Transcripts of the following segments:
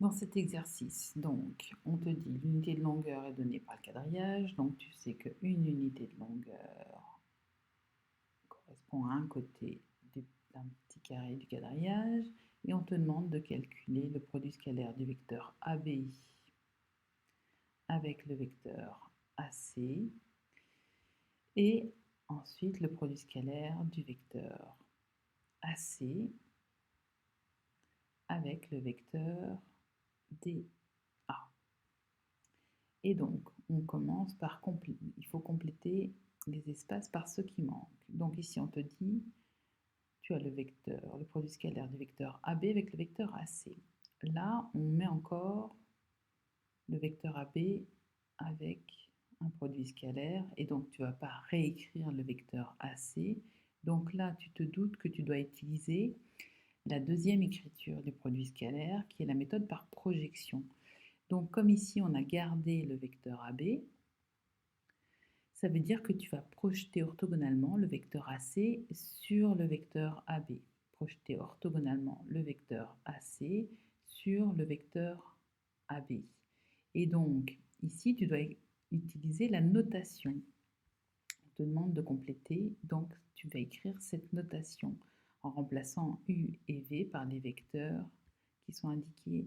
Dans cet exercice, donc, on te dit l'unité de longueur est donnée par le quadrillage, donc tu sais qu'une unité de longueur correspond à un côté d'un petit carré du quadrillage, et on te demande de calculer le produit scalaire du vecteur ABI avec le vecteur AC, et ensuite le produit scalaire du vecteur AC avec le vecteur DA. Et donc, on commence par il faut compléter les espaces par ceux qui manquent. Donc ici, on te dit, tu as le vecteur, le produit scalaire du vecteur AB avec le vecteur AC. Là, on met encore le vecteur AB avec un produit scalaire, et donc tu ne vas pas réécrire le vecteur AC. Donc là, tu te doutes que tu dois utiliser la deuxième écriture du produit scalaire, qui est la méthode par projection. Donc comme ici, on a gardé le vecteur AB, ça veut dire que tu vas projeter orthogonalement le vecteur AC sur le vecteur AB. Projeter orthogonalement le vecteur AC sur le vecteur AB. Et donc, ici, tu dois utiliser la notation. On te demande de compléter, donc tu vas écrire cette notation en remplaçant U et V par les vecteurs qui sont indiqués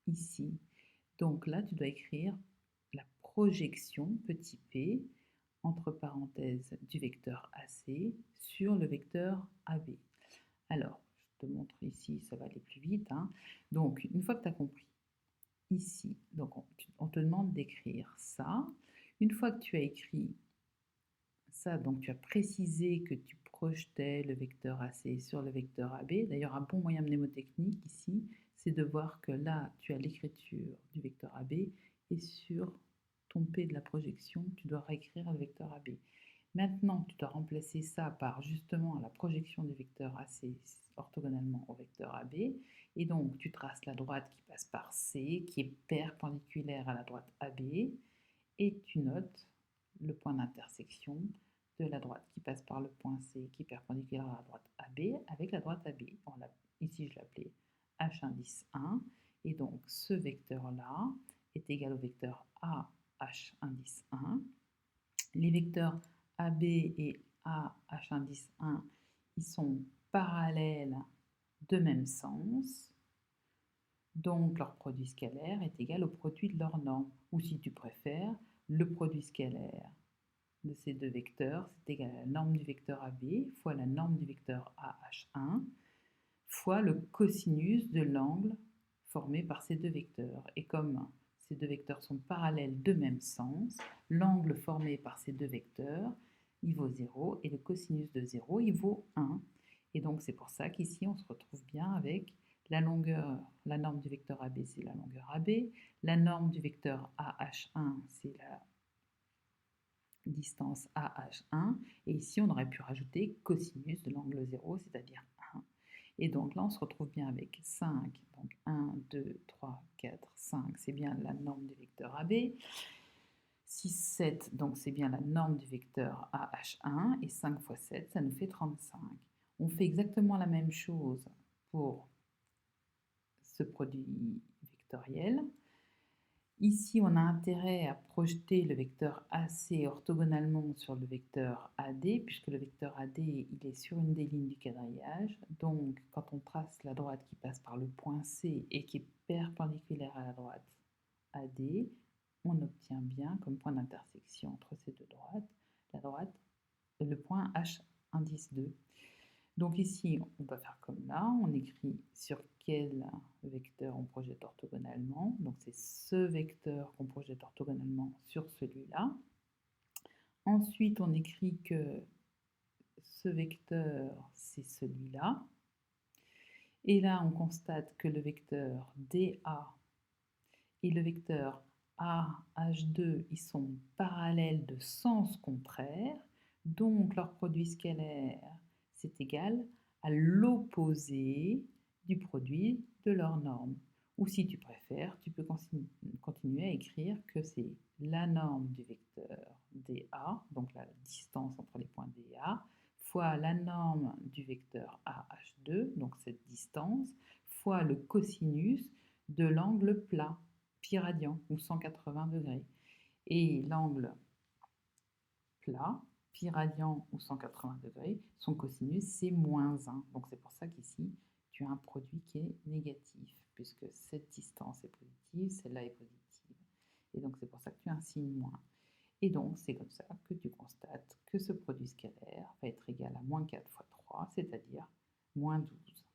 ici. Donc là, tu dois écrire la projection, petit p, entre parenthèses, du vecteur AC sur le vecteur AB. Alors, je te montre ici, ça va aller plus vite. Donc, une fois que tu as compris, ici, donc on te demande d'écrire ça. Une fois que tu as écrit ça, donc tu as précisé que tu projetais le vecteur AC sur le vecteur AB. D'ailleurs, un bon moyen mnémotechnique ici, c'est de voir que là, tu as l'écriture du vecteur AB, et sur ton P de la projection, tu dois réécrire le vecteur AB. Maintenant, tu dois remplacer ça par justement la projection du vecteur AC orthogonalement au vecteur AB. Et donc, tu traces la droite qui passe par C, qui est perpendiculaire à la droite AB, et tu notes le point d'intersection de la droite qui passe par le point C, qui est perpendiculaire à la droite AB, avec la droite AB. Ici, je l'appelais H indice 1, et donc ce vecteur-là est égal au vecteur AH indice 1. Les vecteurs AB et AH indice 1, ils sont parallèles de même sens, donc leur produit scalaire est égal au produit de leurs normes, ou si tu préfères, le produit scalaire de ces deux vecteurs, c'est égal à la norme du vecteur AB fois la norme du vecteur AH1 fois le cosinus de l'angle formé par ces deux vecteurs. Et comme ces deux vecteurs sont parallèles de même sens, l'angle formé par ces deux vecteurs, il vaut 0, et le cosinus de 0, il vaut 1. Et donc c'est pour ça qu'ici on se retrouve bien avec la longueur, la norme du vecteur AB, c'est la longueur AB, la norme du vecteur AH1, c'est la distance AH1, et ici on aurait pu rajouter cosinus de l'angle 0, c'est-à-dire 1. Et donc là on se retrouve bien avec 5, donc 1, 2, 3, 4, 5, c'est bien la norme du vecteur AB. 6, 7, donc c'est bien la norme du vecteur AH1, et 5 fois 7, ça nous fait 35. On fait exactement la même chose pour ce produit vectoriel. Ici, on a intérêt à projeter le vecteur AC orthogonalement sur le vecteur AD, puisque le vecteur AD, il est sur une des lignes du quadrillage. Donc, quand on trace la droite qui passe par le point C et qui est perpendiculaire à la droite AD, on obtient bien comme point d'intersection entre ces deux droites, le point H indice 2. Donc ici, on va faire comme là, on écrit sur quel vecteur on projette orthogonalement. Donc c'est ce vecteur qu'on projette orthogonalement sur celui-là. Ensuite, on écrit que ce vecteur, c'est celui-là. Et là, on constate que le vecteur DA et le vecteur AH2, ils sont parallèles de sens contraire. Donc leur produit scalaire, c'est égal à l'opposé du produit de leurs normes. Ou si tu préfères, tu peux continuer à écrire que c'est la norme du vecteur DA, donc la distance entre les points DA, fois la norme du vecteur AH2, donc cette distance, fois le cosinus de l'angle plat, pi radian, ou 180 degrés. Et l'angle plat, pi radian ou 180 degrés, son cosinus c'est moins 1. Donc c'est pour ça qu'ici, tu as un produit qui est négatif, puisque cette distance est positive, celle-là est positive. Et donc c'est pour ça que tu as un signe moins. Et donc c'est comme ça que tu constates que ce produit scalaire va être égal à moins 4 fois 3, c'est-à-dire moins 12.